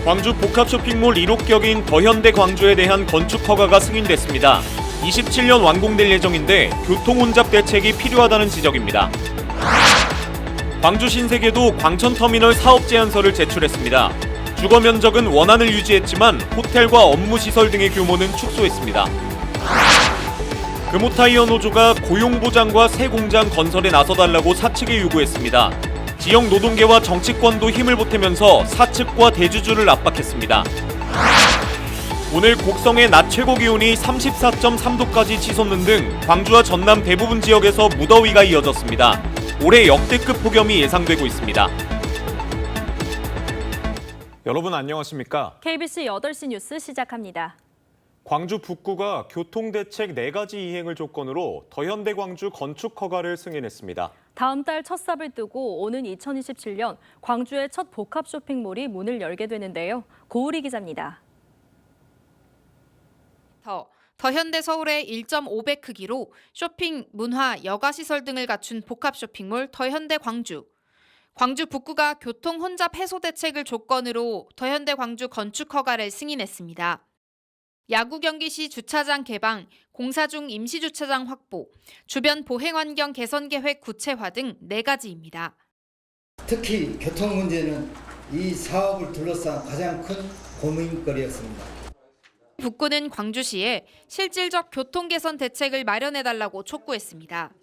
광주 복합 쇼핑몰 1호 격인 더현대 광주에 대한 건축 허가가 승인됐습니다. 27년 완공될 예정인데 교통 혼잡 대책이 필요하다는 지적입니다. 광주 신세계도 광천터미널 사업 제안서를 제출했습니다. 주거 면적은 원안을 유지했지만 호텔과 업무시설 등의 규모는 축소했습니다. 금호타이어 노조가 고용보장과 새 공장 건설에 나서달라고 사측에 요구했습니다. 지역 노동계와 정치권도 힘을 보태면서 사측과 대주주를 압박했습니다. 오늘 곡성의 낮 최고 기온이 34.3도까지 치솟는 등 광주와 전남 대부분 지역에서 무더위가 이어졌습니다. 올해 역대급 폭염이 예상되고 있습니다. 여러분 안녕하십니까? KBC 8시 뉴스 시작합니다. 광주 북구가 교통대책 4가지 이행을 조건으로 더현대 광주 건축 허가를 승인했습니다. 다음 달 첫 삽을 뜨고 오는 2027년 광주의 첫 복합 쇼핑몰이 문을 열게 되는데요. 고우리 기자입니다. 더현대 서울의 1.5배 크기로 쇼핑, 문화, 여가시설 등을 갖춘 복합 쇼핑몰 더현대 광주. 광주 북구가 교통 혼잡 해소 대책을 조건으로 더현대 광주 건축 허가를 승인했습니다. 야구 경기 시 주차장 개방, 공사 중 임시주차장 확보, 주변 보행환경 개선 계획 구체화 등 4가지입니다. 특히 교통 문제는 이 사업을 둘러싼 가장 큰 고민거리였습니다. 북구는 광주시에 실질적 교통 개선 대책을 마련해달라고 촉구했습니다.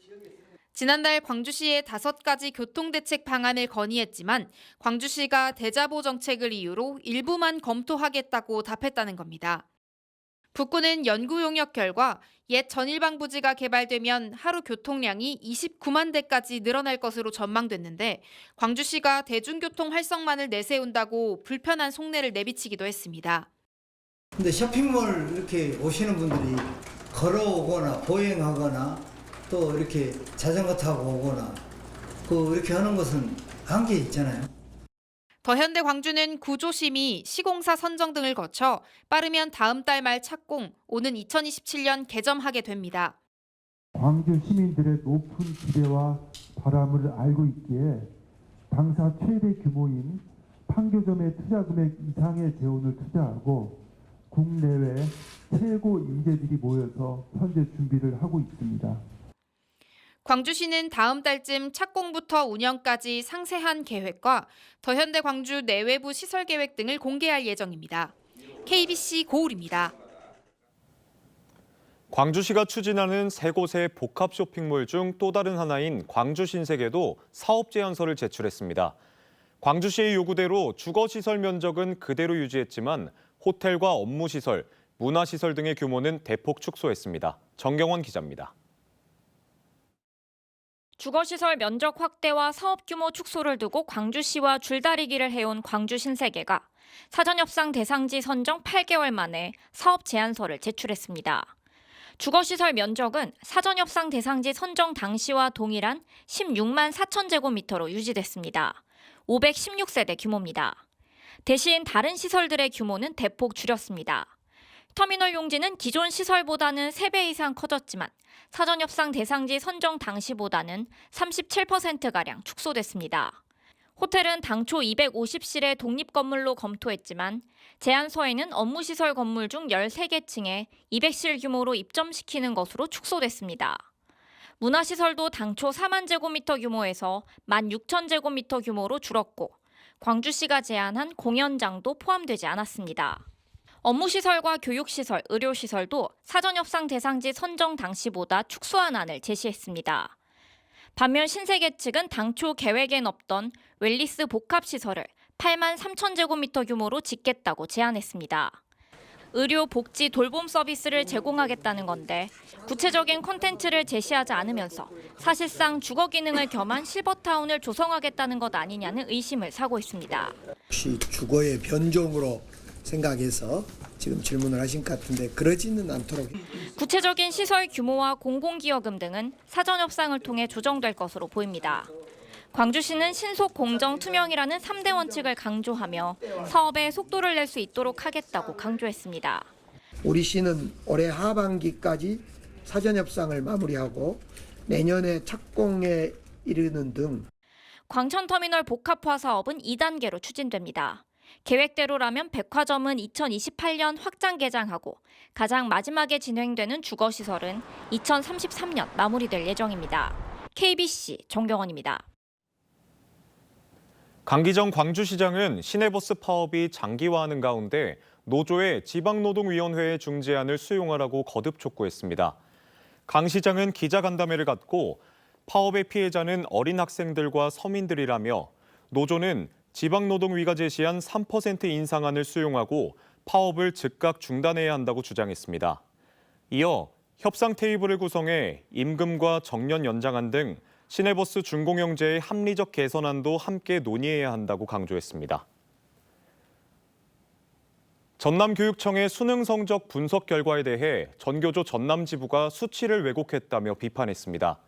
지난달 광주시에 5가지 교통대책 방안을 건의했지만 광주시가 대자보 정책을 이유로 일부만 검토하겠다고 답했다는 겁니다. 북구는 연구 용역 결과 옛 전일방 부지가 개발되면 하루 교통량이 29만 대까지 늘어날 것으로 전망됐는데 광주시가 대중교통 활성만을 내세운다고 불편한 속내를 내비치기도 했습니다. 근데 쇼핑몰 이렇게 오시는 분들이 걸어오거나 보행하거나 또 이렇게 자전거 타고 오거나 이렇게 하는 것은 한계 있잖아요. 더현대 광주는 구조심의, 시공사 선정 등을 거쳐 빠르면 다음 달 말 착공, 오는 2027년 개점하게 됩니다. 광주 시민들의 높은 기대와 바람을 알고 있기에 당사 최대 규모인 판교점의 투자 금액 이상의 재원을 투자하고 국내외 최고 인재들이 모여서 현재 준비를 하고 있습니다. 광주시는 다음 달쯤 착공부터 운영까지 상세한 계획과 더현대 광주 내외부 시설 계획 등을 공개할 예정입니다. KBC 고울입니다. 광주시가 추진하는 3곳의 복합 쇼핑몰 중 또 다른 하나인 광주 신세계도 사업 제안서를 제출했습니다. 광주시의 요구대로 주거시설 면적은 그대로 유지했지만 호텔과 업무시설, 문화시설 등의 규모는 대폭 축소했습니다. 정경원 기자입니다. 주거시설 면적 확대와 사업 규모 축소를 두고 광주시와 줄다리기를 해온 광주 신세계가 사전협상 대상지 선정 8개월 만에 사업 제안서를 제출했습니다. 주거시설 면적은 사전협상 대상지 선정 당시와 동일한 16만 4천 제곱미터로 유지됐습니다. 516세대 규모입니다. 대신 다른 시설들의 규모는 대폭 줄였습니다. 터미널 용지는 기존 시설보다는 3배 이상 커졌지만 사전협상 대상지 선정 당시보다는 37%가량 축소됐습니다. 호텔은 당초 250실의 독립건물로 검토했지만 제안서에는 업무시설 건물 중 13개 층에 200실 규모로 입점시키는 것으로 축소됐습니다. 문화시설도 당초 4만 제곱미터 규모에서 16,000제곱미터 규모로 줄었고 광주시가 제안한 공연장도 포함되지 않았습니다. 업무시설과 교육시설, 의료시설도 사전협상 대상지 선정 당시보다 축소한 안을 제시했습니다. 반면 신세계 측은 당초 계획엔 없던 웰리스 복합시설을 8만 3천 제곱미터 규모로 짓겠다고 제안했습니다. 의료, 복지, 돌봄 서비스를 제공하겠다는 건데 구체적인 콘텐츠를 제시하지 않으면서 사실상 주거 기능을 겸한 실버타운을 조성하겠다는 것 아니냐는 의심을 사고 있습니다. 혹시 주거의 변종으로 생각해서 지금 질문을 하신 것 같은데 그러지는 않도록. 구체적인 시설 규모와 공공기여금 등은 사전협상을 통해 조정될 것으로 보입니다. 광주시는 신속, 공정, 투명이라는 3대 원칙을 강조하며 사업에 속도를 낼 수 있도록 하겠다고 강조했습니다. 우리 시는 올해 하반기까지 사전협상을 마무리하고 내년에 착공에 이르는 등 광천터미널 복합화 사업은 2단계로 추진됩니다. 계획대로라면 백화점은 2028년 확장 개장하고 가장 마지막에 진행되는 주거시설은 2033년 마무리될 예정입니다. KBC 정경원입니다. 강기정 광주시장은 시내버스 파업이 장기화하는 가운데 노조의 지방노동위원회의 중재안을 수용하라고 거듭 촉구했습니다. 강 시장은 기자간담회를 갖고 파업의 피해자는 어린 학생들과 서민들이라며 노조는 지방노동위가 제시한 3% 인상안을 수용하고 파업을 즉각 중단해야 한다고 주장했습니다. 이어 협상 테이블을 구성해 임금과 정년 연장안 등 시내버스 준공영제의 합리적 개선안도 함께 논의해야 한다고 강조했습니다. 전남교육청의 수능 성적 분석 결과에 대해 전교조 전남지부가 수치를 왜곡했다며 비판했습니다.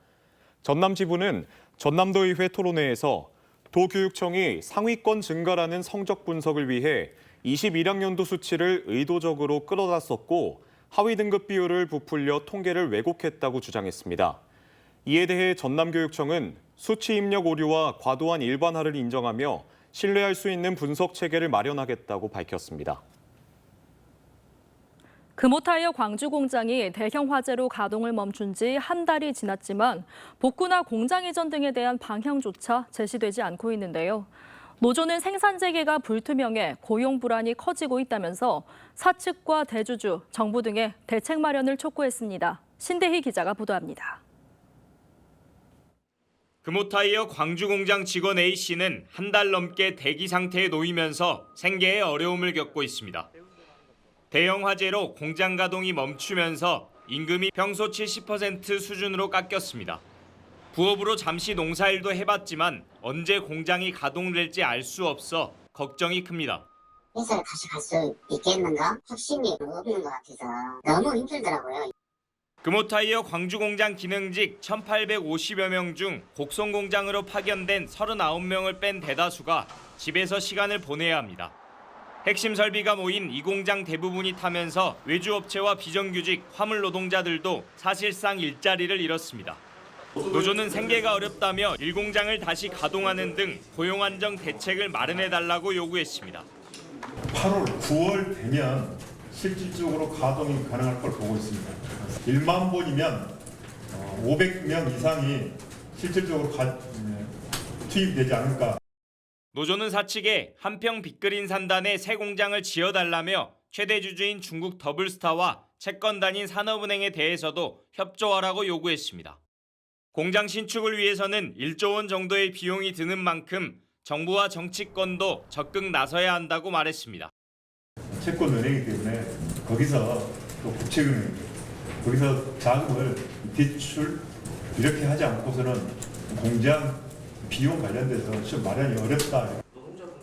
전남지부는 전남도의회 토론회에서 도교육청이 상위권 증가라는 성적 분석을 위해 21학년도 수치를 의도적으로 끌어다 썼고 하위 등급 비율을 부풀려 통계를 왜곡했다고 주장했습니다. 이에 대해 전남교육청은 수치 입력 오류와 과도한 일반화를 인정하며 신뢰할 수 있는 분석 체계를 마련하겠다고 밝혔습니다. 금호타이어 광주 공장이 대형 화재로 가동을 멈춘 지 한 달이 지났지만 복구나 공장 이전 등에 대한 방향조차 제시되지 않고 있는데요. 노조는 생산 재개가 불투명해 고용 불안이 커지고 있다면서 사측과 대주주, 정부 등의 대책 마련을 촉구했습니다. 신대희 기자가 보도합니다. 금호타이어 광주 공장 직원 A씨는 한 달 넘게 대기 상태에 놓이면서 생계에 어려움을 겪고 있습니다. 대형 화재로 공장 가동이 멈추면서 임금이 평소 70% 수준으로 깎였습니다. 부업으로 잠시 농사일도 해봤지만 언제 공장이 가동될지 알 수 없어 걱정이 큽니다. 회사를 다시 갈 수 있겠는가? 확신이 없는 것 같아서 너무 힘들더라고요. 금호타이어 광주 공장 기능직 1,850여 명 중 곡성 공장으로 파견된 39명을 뺀 대다수가 집에서 시간을 보내야 합니다. 핵심 설비가 모인 이 공장 대부분이 타면서 외주업체와 비정규직 화물 노동자들도 사실상 일자리를 잃었습니다. 노조는 생계가 어렵다며 1공장을 다시 가동하는 등 고용 안정 대책을 마련해달라고 요구했습니다. 8월, 9월 되면 실질적으로 가동이 가능할 걸 보고 있습니다. 1만 본이면 500명 이상이 실질적으로 투입되지 않을까. 노조는 사측에 한평 빅그린 산단에 새 공장을 지어달라며 최대 주주인 중국 더블스타와 채권단인 산업은행에 대해서도 협조하라고 요구했습니다. 공장 신축을 위해서는 1조 원 정도의 비용이 드는 만큼 정부와 정치권도 적극 나서야 한다고 말했습니다. 채권은행이기 때문에 거기서 또 국채은행, 거기서 자금을 대출 이렇게 하지 않고서는 공장 비용 관련돼서 좀 마련이 어렵다.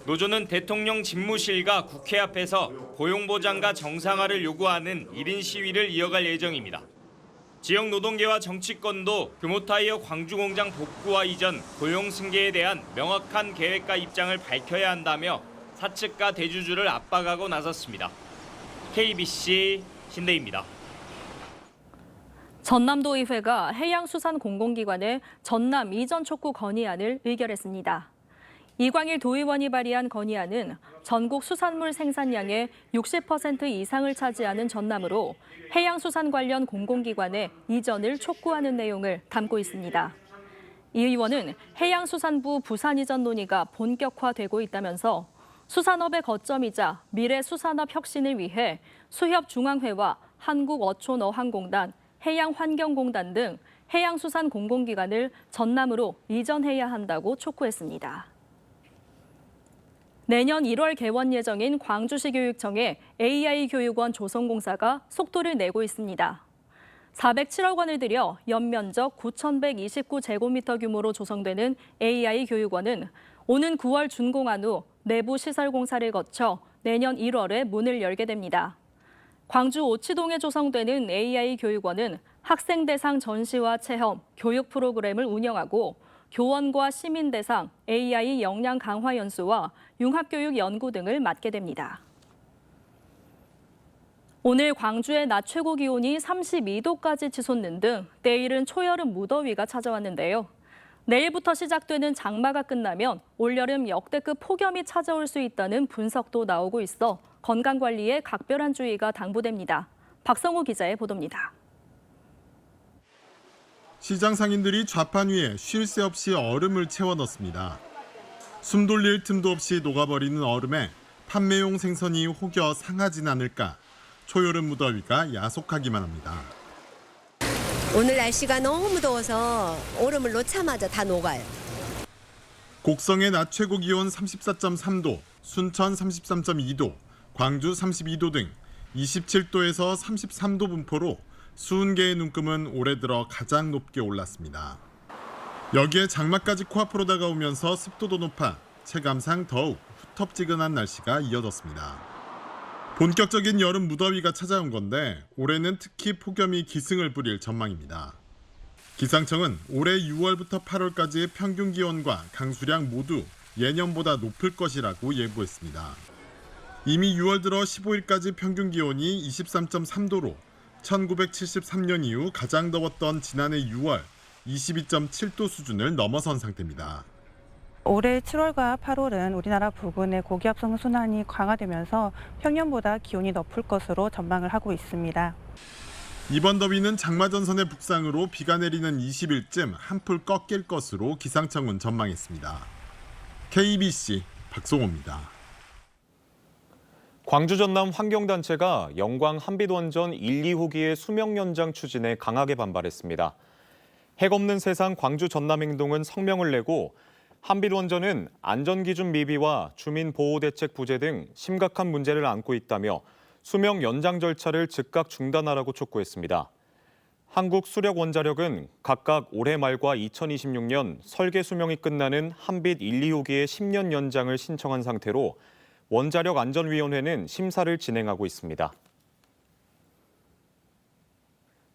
노조는 대통령 집무실과 국회 앞에서 고용보장과 정상화를 요구하는 1인 시위를 이어갈 예정입니다. 지역 노동계와 정치권도 금호타이어 광주 공장 복구와 이전, 고용 승계에 대한 명확한 계획과 입장을 밝혀야 한다며 사측과 대주주를 압박하고 나섰습니다. KBC 신대희입니다. 전남도의회가 해양수산공공기관의 전남 이전 촉구 건의안을 의결했습니다. 이광일 도의원이 발의한 건의안은 전국 수산물 생산량의 60% 이상을 차지하는 전남으로 해양수산 관련 공공기관의 이전을 촉구하는 내용을 담고 있습니다. 이 의원은 해양수산부 부산 이전 논의가 본격화되고 있다면서 수산업의 거점이자 미래 수산업 혁신을 위해 수협중앙회와 한국어촌어항공단, 해양환경공단 등 해양수산 공공기관을 전남으로 이전해야 한다고 촉구했습니다. 내년 1월 개원 예정인 광주시 교육청의 AI 교육원 조성공사가 속도를 내고 있습니다. 407억 원을 들여 연면적 9,129제곱미터 규모로 조성되는 AI 교육원은 오는 9월 준공한 후 내부 시설 공사를 거쳐 내년 1월에 문을 열게 됩니다. 광주 오치동에 조성되는 AI 교육원은 학생 대상 전시와 체험, 교육 프로그램을 운영하고 교원과 시민 대상 AI 역량 강화 연수와 융합교육 연구 등을 맡게 됩니다. 오늘 광주의 낮 최고 기온이 32도까지 치솟는 등 때이른 초여름 무더위가 찾아왔는데요. 내일부터 시작되는 장마가 끝나면 올여름 역대급 폭염이 찾아올 수 있다는 분석도 나오고 있어 건강관리에 각별한 주의가 당부됩니다. 박성호 기자의 보도입니다. 시장 상인들이 좌판 위에 쉴 새 없이 얼음을 채워 넣습니다. 숨 돌릴 틈도 없이 녹아버리는 얼음에 판매용 생선이 혹여 상하진 않을까 초여름 무더위가 야속하기만 합니다. 오늘 날씨가 너무 더워서 얼음을 넣자마자 다 녹아요. 곡성의 낮 최고 기온 34.3도, 순천 33.2도, 광주 32도 등 27도에서 33도 분포로 20개의 눈금은 올해 들어 가장 높게 올랐습니다. 여기에 장마까지 코앞으로 다가오면서 습도도 높아 체감상 더욱 후텁지근한 날씨가 이어졌습니다. 본격적인 여름 무더위가 찾아온 건데 올해는 특히 폭염이 기승을 부릴 전망입니다. 기상청은 올해 6월부터 8월까지의 평균 기온과 강수량 모두 예년보다 높을 것이라고 예보했습니다. 이미 6월 들어 15일까지 평균 기온이 23.3도로 1973년 이후 가장 더웠던 지난해 6월 22.7도 수준을 넘어선 상태입니다. 올해 7월과 8월은 우리나라 부근의 고기압성 순환이 강화되면서 평년보다 기온이 높을 것으로 전망을 하고 있습니다. 이번 더위는 장마 전선의 북상으로 비가 내리는 20일쯤 한풀 꺾일 것으로 기상청은 전망했습니다. KBC 박송호입니다. 광주 전남 환경단체가 영광 한빛원전 1, 2호기의 수명 연장 추진에 강하게 반발했습니다. 핵 없는 세상 광주 전남행동은 성명을 내고 한빛원전은 안전기준 미비와 주민보호대책 부재 등 심각한 문제를 안고 있다며 수명 연장 절차를 즉각 중단하라고 촉구했습니다. 한국수력원자력은 각각 올해 말과 2026년 설계 수명이 끝나는 한빛 1, 2호기의 10년 연장을 신청한 상태로 원자력안전위원회는 심사를 진행하고 있습니다.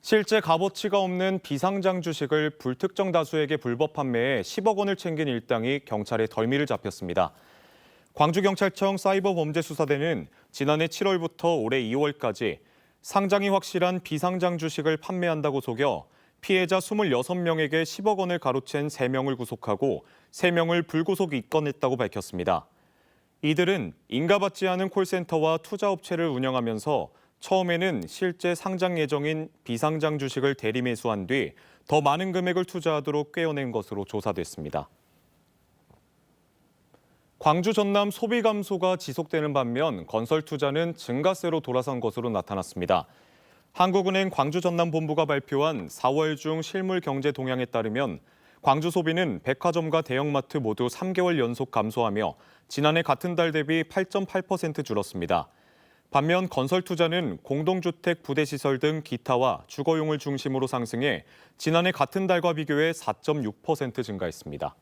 실제 값어치가 없는 비상장 주식을 불특정 다수에게 불법 판매해 10억 원을 챙긴 일당이 경찰에 덜미를 잡혔습니다. 광주경찰청 사이버범죄수사대는 지난해 7월부터 올해 2월까지 상장이 확실한 비상장 주식을 판매한다고 속여 피해자 26명에게 10억 원을 가로챈 3명을 구속하고 3명을 불구속 입건했다고 밝혔습니다. 이들은 인가받지 않은 콜센터와 투자업체를 운영하면서 처음에는 실제 상장 예정인 비상장 주식을 대리매수한 뒤 더 많은 금액을 투자하도록 꿰어낸 것으로 조사됐습니다. 광주 전남 소비 감소가 지속되는 반면 건설 투자는 증가세로 돌아선 것으로 나타났습니다. 한국은행 광주 전남 본부가 발표한 4월 중 실물 경제 동향에 따르면 광주 소비는 백화점과 대형마트 모두 3개월 연속 감소하며 지난해 같은 달 대비 8.8% 줄었습니다. 반면 건설 투자는 공동주택, 부대시설 등 기타와 주거용을 중심으로 상승해 지난해 같은 달과 비교해 4.6% 증가했습니다.